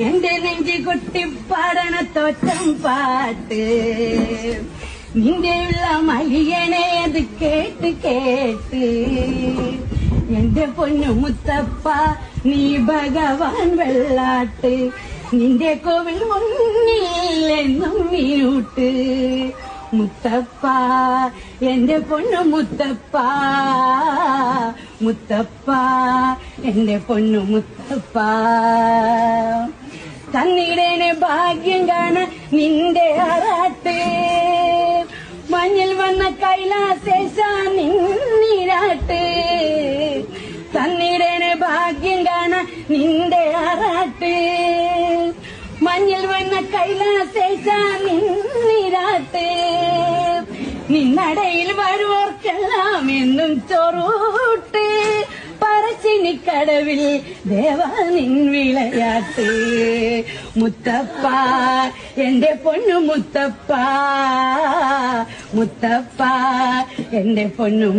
എന്റെ നെഞ്ചി കൊട്ടിപ്പാടണ തോറ്റം പാട്ട് നിന്റെയുള്ള മലിയനെ അത് കേട്ട് കേട്ട് എന്റെ പൊന്നു മുത്തപ്പ നീ ഭഗവാൻ വെള്ളാട്ട് നിന്റെ കോവിൽ മുന്നിൽ എന്നും മീനൂട്ട് മുത്തപ്പ എന്റെ പൊന്നു മുത്തപ്പ മുത്തപ്പ എന്റെ പൊന്നു മുത്തപ്പ തന്നിടേനെ ഭാഗ്യം കാണാൻ നിന്റെ ആറാട്ട് മഞ്ഞിൽ വന്ന കൈലാസേശ നിന്നിരാട്ട് തന്നിടേനെ ഭാഗ്യം കാണാൻ നിന്റെ ആറാട്ട് മഞ്ഞിൽ വന്ന കൈലാസേശ നിന്നിരാട്ട് നിന്നടയിൽ വരുവോർക്കെല്ലാം എന്നും ചൊറൂട്ട് പറശ്ശിനിക്കടവിൽ ദേവാ നിൻ വിളയാട്ട് മുത്തപ്പ എന്റെ പൊന്നു മുത്തപ്പ മുത്തപ്പ എന്റെ പൊന്നു